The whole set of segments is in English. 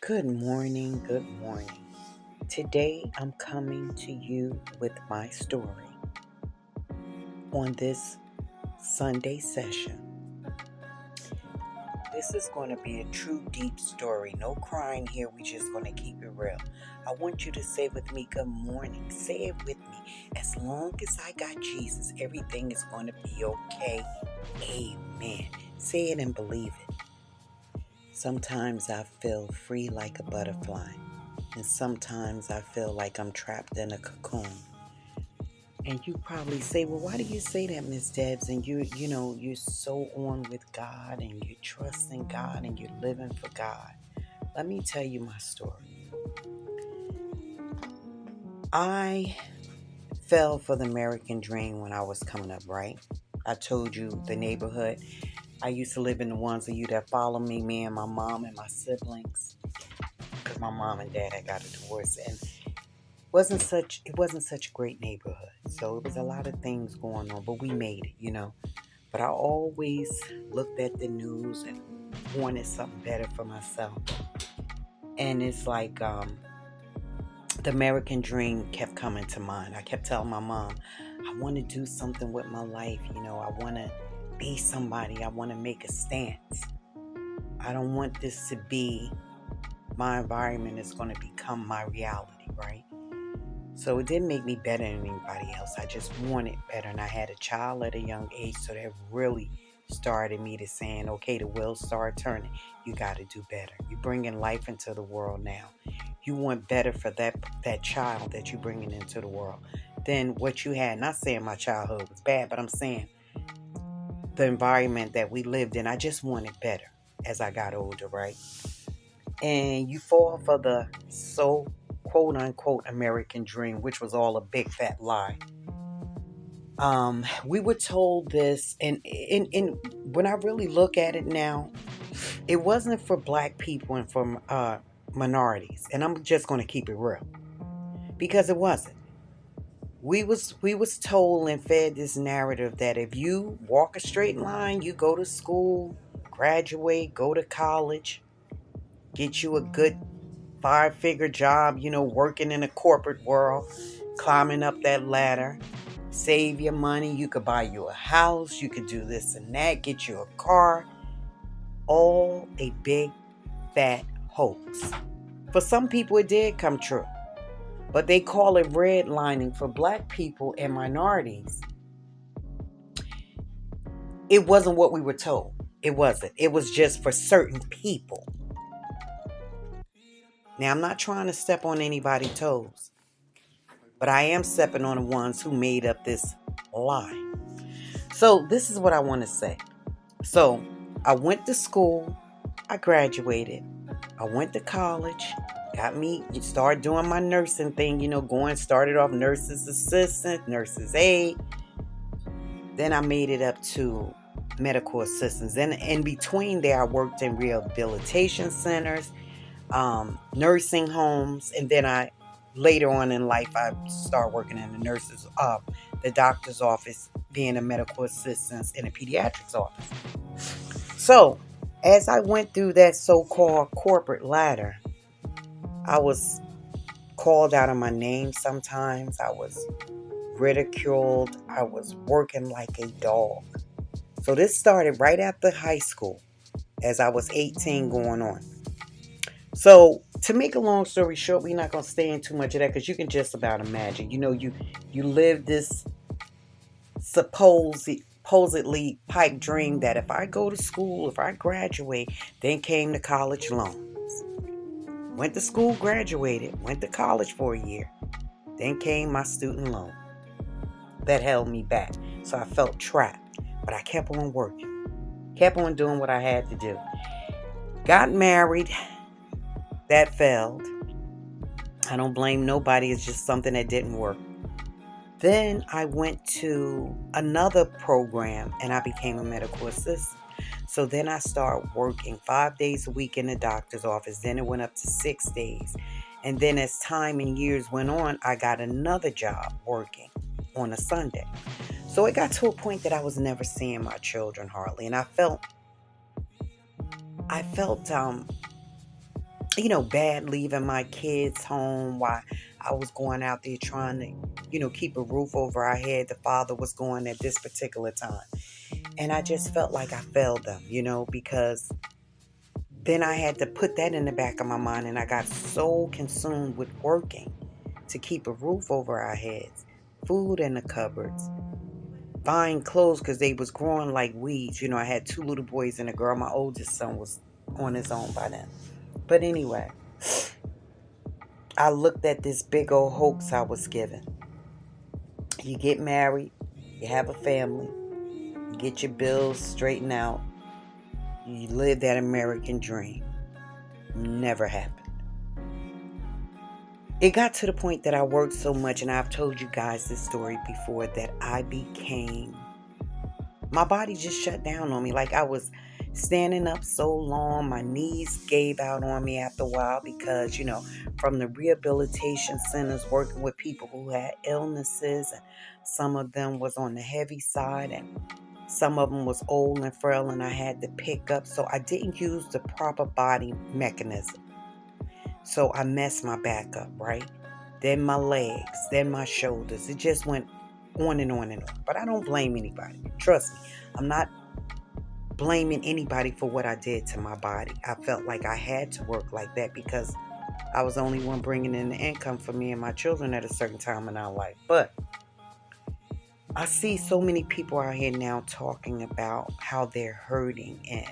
Good morning, good morning. Today I'm coming to you with my story on this Sunday session. This is going to be a true deep story. No crying here, we just going to keep it real. I want you to say with me, good morning. Say it with me. As long as I got Jesus, everything is going to be okay. Amen. Say it and believe it. Sometimes I feel free like a butterfly. And sometimes I feel like I'm trapped in a cocoon. And you probably say, well, why do you say that, Miss Debs? And you're so on with God and you're trusting God and you're living for God. Let me tell you my story. I fell for the American dream when I was coming up, right? I told you the neighborhood. I used to live in the ones of you that follow me and my mom and my siblings. Because my mom and dad had got a divorce. And it wasn't such a great neighborhood, so it was a lot of things going on, but we made it. But I always looked at the news and wanted something better for myself. And it's like the American dream kept coming to mind. I kept telling my mom, I want to do something with my life. I want to be somebody. I want to make a stance. I don't want this to be my environment. It's going to become my reality, right? So it didn't make me better than anybody else. I just wanted better. And I had a child at a young age. So that really started me to saying, okay, the wheels start turning. You got to do better. You're bringing life into the world now. You want better for that child that you're bringing into the world than what you had. Not saying my childhood was bad, but I'm saying the environment that we lived in, I just wanted better as I got older, right? And you fall for the quote unquote American dream, which was all a big fat lie. We were told this, and when I really look at it now, it wasn't for black people and for minorities, and I'm just going to keep it real because it wasn't. We was told and fed this narrative that if you walk a straight line, you go to school, graduate, go to college, get you a good 5-figure job, working in a corporate world, climbing up that ladder, save your money. You could buy you a house. You could do this and that, get you a car. All a big fat hoax. For some people, it did come true. But they call it redlining for black people and minorities. It wasn't what we were told. It wasn't. It was just for certain people. Now, I'm not trying to step on anybody's toes, but I am stepping on the ones who made up this lie. So this is what I want to say. So I went to school. I graduated. I went to college. Started doing my nursing thing, started off nurse's assistant, nurse's aide. Then I made it up to medical assistants. Then in between there, I worked in rehabilitation centers, nursing homes, and then later on in life, I started working in the doctor's office, being a medical assistant in a pediatrics office. So, as I went through that so-called corporate ladder, I was called out of my name sometimes. I was ridiculed. I was working like a dog. So this started right after high school, as I was 18 going on. So, to make a long story short, we're not going to stay in too much of that because you can just about imagine. You live this supposedly pipe dream that if I go to school, if I graduate, then came the college loans. Went to school, graduated, went to college for a year, then came my student loan. That held me back. So I felt trapped, but I kept on working, kept on doing what I had to do. Got married. That failed. I don't blame nobody. It's just something that didn't work. Then I went to another program and I became a medical assistant. So then I started working 5 days a week in the doctor's office. Then it went up to 6 days. And then as time and years went on, I got another job working on a Sunday. So it got to a point that I was never seeing my children hardly. And I felt bad leaving my kids home while I was going out there trying to, keep a roof over our head. The father was going at this particular time. And I just felt like I failed them, because then I had to put that in the back of my mind, and I got so consumed with working to keep a roof over our heads, food in the cupboards, buying clothes because they was growing like weeds. I had two little boys and a girl. My oldest son was on his own by then. But anyway, I looked at this big old hoax I was given. You get married, you have a family, you get your bills straightened out, you live that American dream. Never happened. It got to the point that I worked so much, and I've told you guys this story before, that my body just shut down on me. Like I was standing up so long, my knees gave out on me after a while because, from the rehabilitation centers, working with people who had illnesses, and some of them was on the heavy side, and some of them was old and frail, and I had to pick up. So I didn't use the proper body mechanism. So I messed my back up, right? Then my legs, then my shoulders. It just went on and on and on. But I don't blame anybody. Trust me. I'm not blaming anybody for what I did to my body. I felt like I had to work like that because I was the only one bringing in the income for me and my children at a certain time in our life. But I see so many people out here now talking about how they're hurting and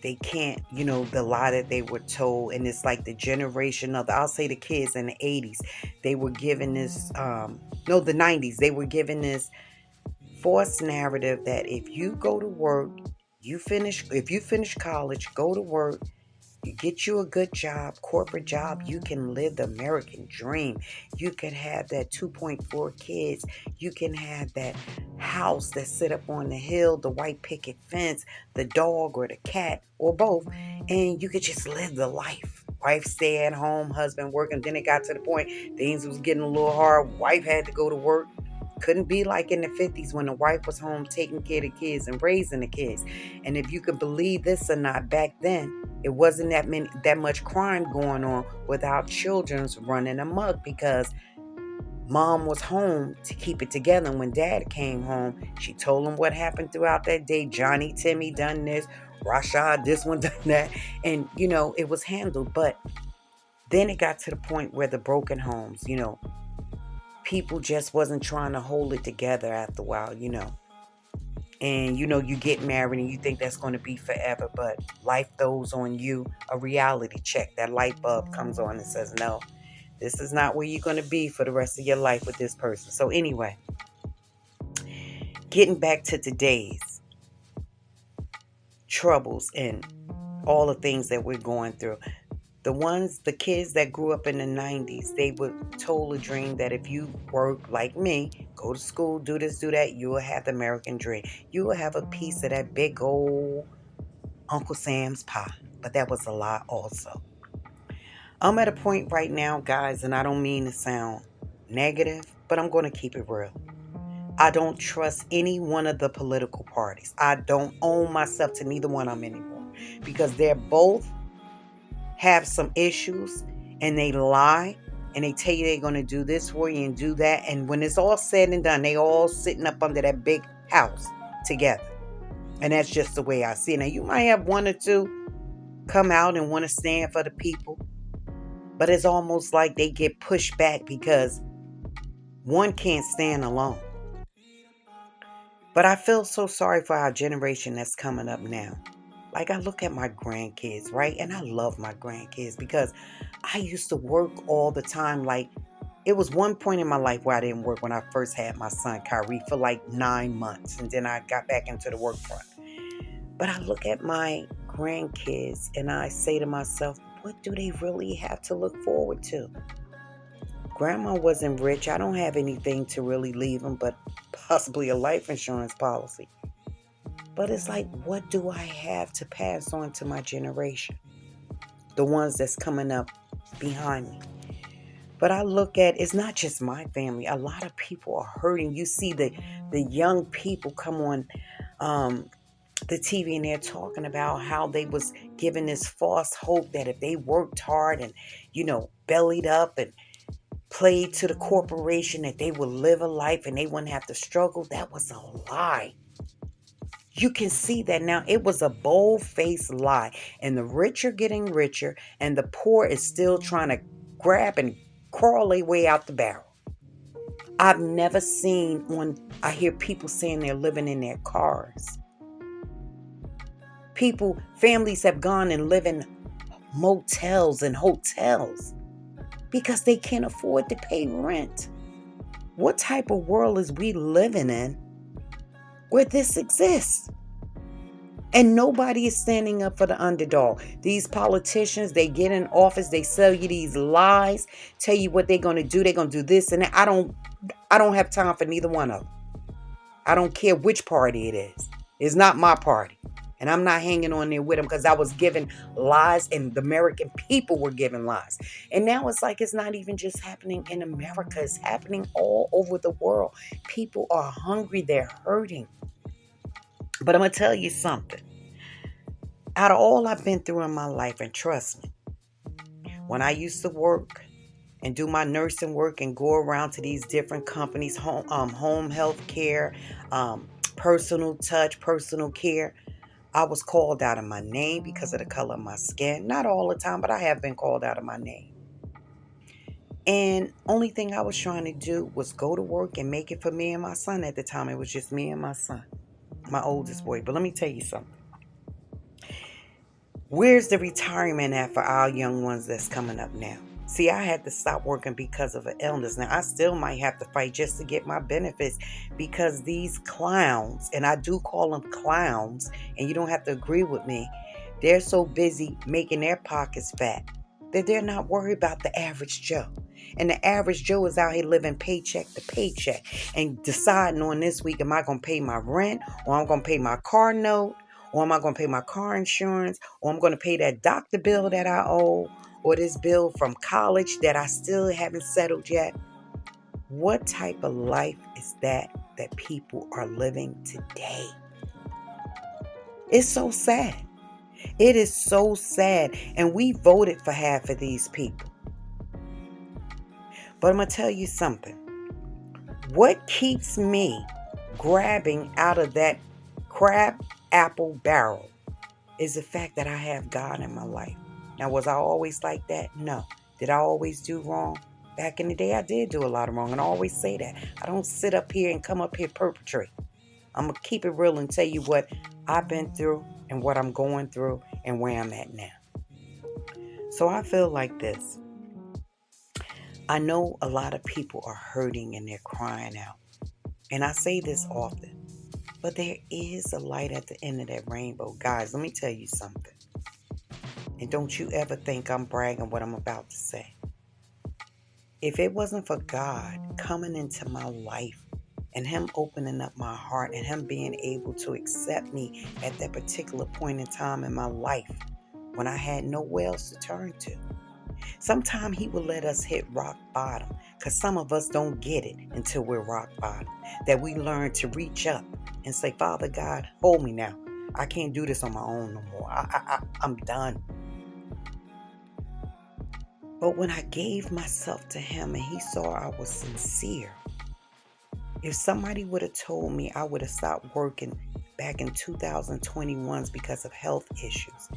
they can't, the lie that they were told. And it's like the generation of, I'll say the kids in the 80s, they were given this, the 90s, they were given this false narrative that if you go to work, if you finish college, go to work, you get you a good job, corporate job, you can live the American dream. You can have that 2.4 kids. You can have that house that sit up on the hill, the white picket fence, the dog or the cat or both. And you could just live the life. Wife stay at home, husband working. Then it got to the point things was getting a little hard. Wife had to go to work. Couldn't be like in the 50s when the wife was home taking care of the kids and raising the kids. And if you could believe this or not, back then, it wasn't that much crime going on without children's running amok because mom was home to keep it together. And when dad came home, she told him what happened throughout that day. Johnny, Timmy done this, Rashad, this one done that. And, it was handled. But then it got to the point where the broken homes, people just wasn't trying to hold it together after a while, And, you get married and you think that's going to be forever, but life throws on you a reality check. That light bulb comes on and says, no, this is not where you're going to be for the rest of your life with this person. So anyway, getting back to today's troubles and all the things that we're going through. The kids that grew up in the 90s, they were told a dream that if you work like me, go to school, do this, do that, you will have the American dream. You will have a piece of that big old Uncle Sam's pie. But that was a lie also. I'm at a point right now, guys, and I don't mean to sound negative, but I'm going to keep it real. I don't trust any one of the political parties. I don't own myself to neither one of them anymore because they're both have some issues and they lie and they tell you they're going to do this for you and do that. And when it's all said and done, they all sitting up under that big house together. And that's just the way I see it. Now, you might have one or two come out and want to stand for the people, but it's almost like they get pushed back because one can't stand alone. But I feel so sorry for our generation that's coming up now. Like I look at my grandkids, right? And I love my grandkids because I used to work all the time. Like it was one point in my life where I didn't work when I first had my son, Kyrie, for like 9 months. And then I got back into the work front. But I look at my grandkids and I say to myself, what do they really have to look forward to? Grandma wasn't rich. I don't have anything to really leave them but possibly a life insurance policy. But it's like, what do I have to pass on to my generation? The ones that's coming up behind me. But I look at, it's not just my family. A lot of people are hurting. You see the young people come on the TV and they're talking about how they was giving this false hope that if they worked hard and, bellied up and played to the corporation, that they would live a life and they wouldn't have to struggle. That was a lie. You can see that now. It was a bold-faced lie. And the rich are getting richer, and the poor is still trying to grab and crawl their way out the barrel. I've never seen one. I hear people saying they're living in their cars. Families have gone and live in motels and hotels because they can't afford to pay rent. What type of world is we living in where this exists? And nobody is standing up for the underdog. These politicians, they get in office, they sell you these lies, tell you what they're going to do. They're going to do this and that. I don't have time for neither one of them. I don't care which party it is. It's not my party. And I'm not hanging on there with them because I was given lies and the American people were given lies. And now it's like it's not even just happening in America. It's happening all over the world. People are hungry. They're hurting. But I'm going to tell you something. Out of all I've been through in my life, and trust me, when I used to work and do my nursing work and go around to these different companies, home health care, personal touch, personal care, I was called out of my name because of the color of my skin. Not all the time, but I have been called out of my name. And only thing I was trying to do was go to work and make it for me and my son. At the time, it was just me and my son, my oldest boy. But let me tell you something. Where's the retirement at for our young ones that's coming up now? See, I had to stop working because of an illness. Now, I still might have to fight just to get my benefits because these clowns, and I do call them clowns, and you don't have to agree with me, they're so busy making their pockets fat that they're not worried about the average Joe. And the average Joe is out here living paycheck to paycheck and deciding on this week, am I going to pay my rent, or I'm going to pay my car note, or am I going to pay my car insurance, or I'm going to pay that doctor bill that I owe, or this bill from college that I still haven't settled yet. What type of life is that people are living today? It's so sad. It is so sad. And we voted for half of these people. But I'm going to tell you something. What keeps me grabbing out of that crab apple barrel is the fact that I have God in my life. Now, was I always like that? No. Did I always do wrong? Back in the day, I did do a lot of wrong, and I always say that. I don't sit up here and come up here perpetrate. I'm going to keep it real and tell you what I've been through and what I'm going through and where I'm at now. So I feel like this. I know a lot of people are hurting and they're crying out. And I say this often. But there is a light at the end of that rainbow. Guys, let me tell you something. And don't you ever think I'm bragging what I'm about to say. If it wasn't for God coming into my life and Him opening up my heart and Him being able to accept me at that particular point in time in my life when I had nowhere else to turn to. Sometimes He will let us hit rock bottom because some of us don't get it until we're rock bottom. That we learn to reach up and say, Father God, hold me now. I can't do this on my own no more. I'm done. But when I gave myself to Him and He saw I was sincere, if somebody would have told me I would have stopped working back in 2021 because of health issues,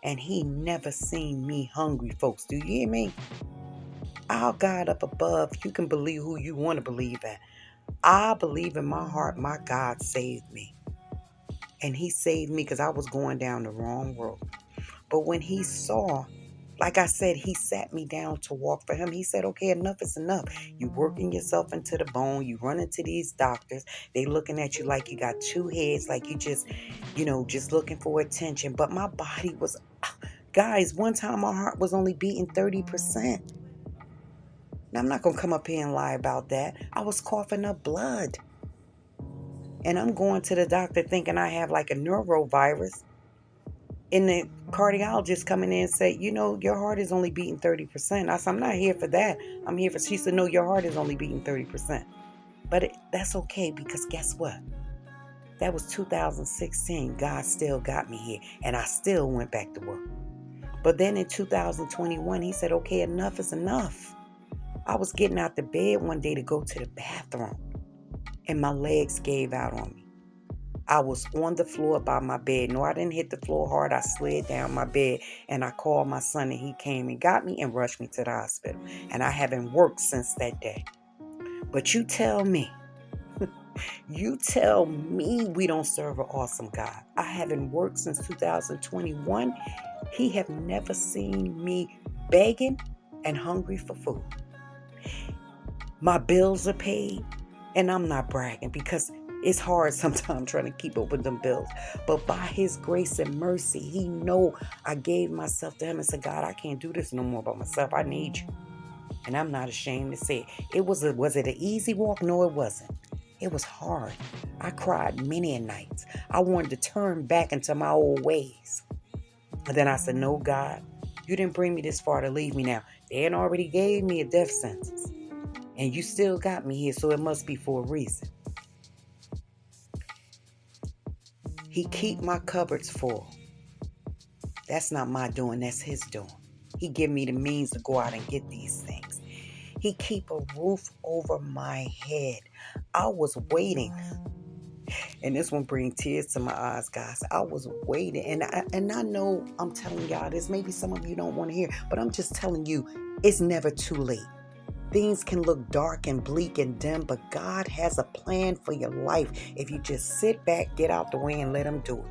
and He never seen me hungry, folks, do you hear me? Our God up above, you can believe who you want to believe in. I believe in my heart, my God saved me. And He saved me because I was going down the wrong road. But when He saw, like I said, He sat me down to walk for Him. He said, okay, enough is enough. You working yourself into the bone. You run into these doctors. They looking at you like you got two heads, like you just looking for attention. But my body was, guys, one time my heart was only beating 30%. Now, I'm not going to come up here and lie about that. I was coughing up blood. And I'm going to the doctor thinking I have like a neurovirus. And the cardiologist coming in and said, your heart is only beating 30%. I said, I'm not here for that. I'm here for, she said, no, your heart is only beating 30%. But that's okay because guess what? That was 2016. God still got me here, and I still went back to work. But then in 2021, he said, okay, enough is enough. I was getting out the bed one day to go to the bathroom, and my legs gave out on me. I was on the floor by my bed. No, I didn't hit the floor hard. I slid down my bed, and I called my son, and he came and got me and rushed me to the hospital. And I haven't worked since that day. But you tell me we don't serve an awesome God. I haven't worked since 2021. He have never seen me begging and hungry for food. My bills are paid, and I'm not bragging because it's hard sometimes trying to keep up with them bills. But by his grace and mercy, he know I gave myself to him and said, God, I can't do this no more by myself. I need you. And I'm not ashamed to say it. Was it an easy walk? No, it wasn't. It was hard. I cried many a nights. I wanted to turn back into my old ways. And then I said, no, God, you didn't bring me this far to leave me now. They had already gave me a death sentence. And you still got me here, so it must be for a reason. He keep my cupboards full. That's not my doing, that's his doing. He give me the means to go out and get these things. He keep a roof over my head. I was waiting. And this one brings tears to my eyes, guys. I was waiting. And I know I'm telling y'all this. Maybe some of you don't want to hear. But I'm just telling you, it's never too late. Things can look dark and bleak and dim, but God has a plan for your life if you just sit back, get out the way, and let him do it.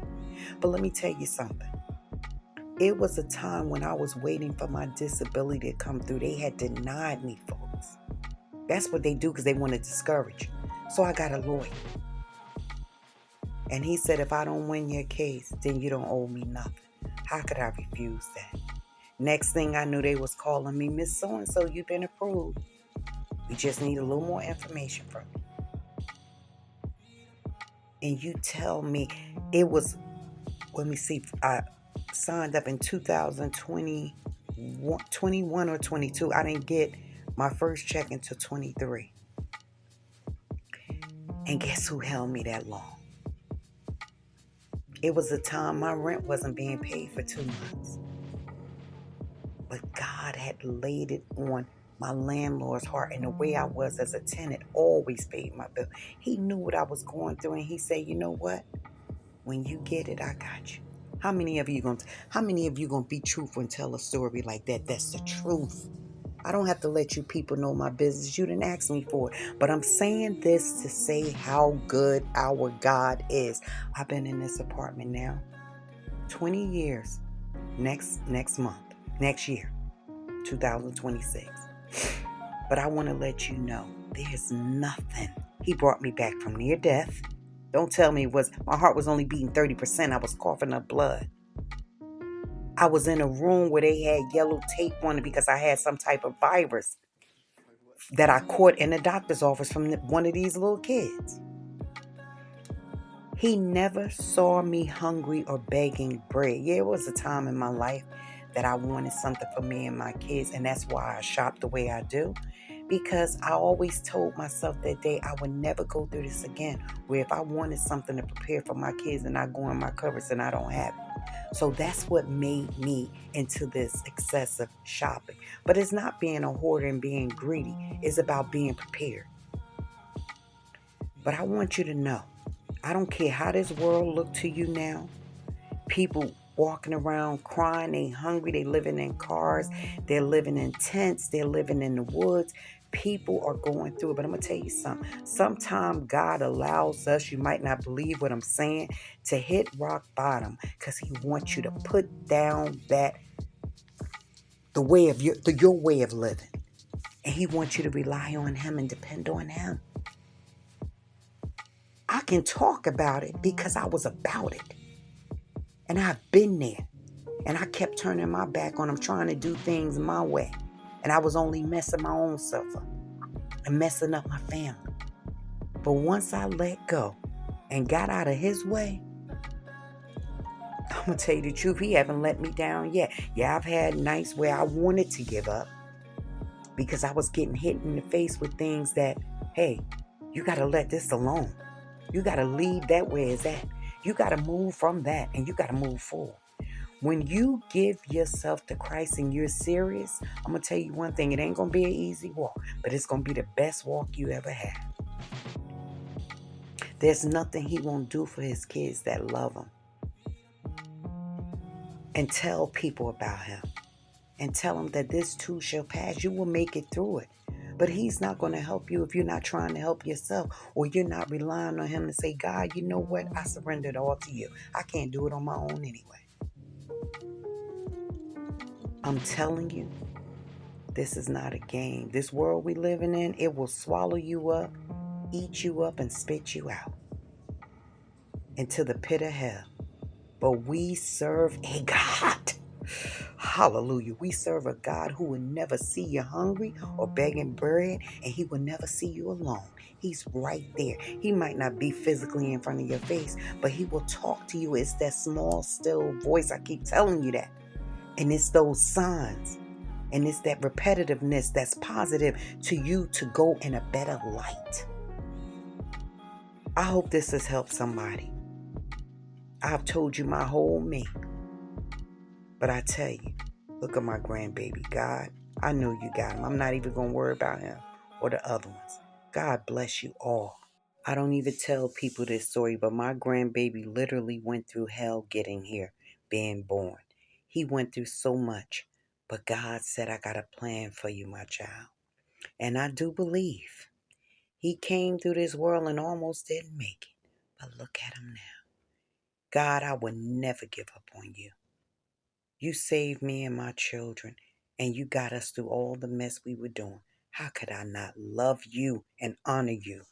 But let me tell you something. It was a time when I was waiting for my disability to come through. They had denied me, folks. That's what they do because they want to discourage you. So I got a lawyer. And he said, if I don't win your case, then you don't owe me nothing. How could I refuse that? Next thing I knew, they was calling me, Miss So-and-so, you've been approved. We just need a little more information from you. And you tell me, it was, let me see, I signed up in 2021 or 22. I didn't get my first check until 23. And guess who held me that long? It was a time my rent wasn't being paid for 2 months. But God had laid it on my landlord's heart, and the way I was as a tenant always paid my bill. He knew what I was going through, and he said, you know what? When you get it, I got you. How many of you gonna be truthful and tell a story like that? That's the truth. I don't have to let you people know my business. You didn't ask me for it. But I'm saying this to say how good our God is. I've been in this apartment now 20 years next year, 2026. But I want to let you know there's nothing. He brought me back from near death. Don't tell me my heart was only beating 30%. I was coughing up blood. I was in a room where they had yellow tape on it because I had some type of virus that I caught in the doctor's office from one of these little kids. He never saw me hungry or begging bread. Yeah, it was a time in my life that I wanted something for me and my kids, and that's why I shop the way I do. Because I always told myself that day I would never go through this again, where if I wanted something to prepare for my kids and I go in my cupboards and I don't have it. So that's what made me into this excessive shopping. But it's not being a hoarder and being greedy. It's about being prepared. But I want you to know, I don't care how this world look to you now. People walking around crying, they hungry, they living in cars, they're living in tents, they're living in the woods. People are going through it. But I'm going to tell you something. Sometimes God allows us, you might not believe what I'm saying, to hit rock bottom because he wants you to put down the way of your way of living. And he wants you to rely on him and depend on him. I can talk about it because I was about it. And I've been there. And I kept turning my back on him, trying to do things my way. And I was only messing my own self up and messing up my family. But once I let go and got out of his way, I'm going to tell you the truth, he haven't let me down yet. Yeah, I've had nights where I wanted to give up because I was getting hit in the face with things that, hey, you got to let this alone. You got to leave that where it's at. You got to move from that and you got to move forward. When you give yourself to Christ and you're serious, I'm going to tell you one thing. It ain't going to be an easy walk, but it's going to be the best walk you ever had. There's nothing he won't do for his kids that love him. And tell people about him. And tell them that this too shall pass. You will make it through it. But he's not going to help you if you're not trying to help yourself, or you're not relying on him to say, God, you know what? I surrender it all to you. I can't do it on my own anyway. I'm telling you, this is not a game. This world we living in, it will swallow you up, eat you up, and spit you out into the pit of hell. But we serve a God. Hallelujah. We serve a God who will never see you hungry or begging bread, and he will never see you alone. He's right there. He might not be physically in front of your face, but he will talk to you. It's that small, still voice. I keep telling you that. And it's those signs. And it's that repetitiveness that's positive to you to go in a better light. I hope this has helped somebody. I've told you my whole me. But I tell you, look at my grandbaby. God, I know you got him. I'm not even going to worry about him or the other ones. God bless you all. I don't even tell people this story, but my grandbaby literally went through hell getting here, being born. He went through so much, but God said, I got a plan for you, my child. And I do believe he came through this world and almost didn't make it. But look at him now. God, I will never give up on you. You saved me and my children, and you got us through all the mess we were doing. How could I not love you and honor you?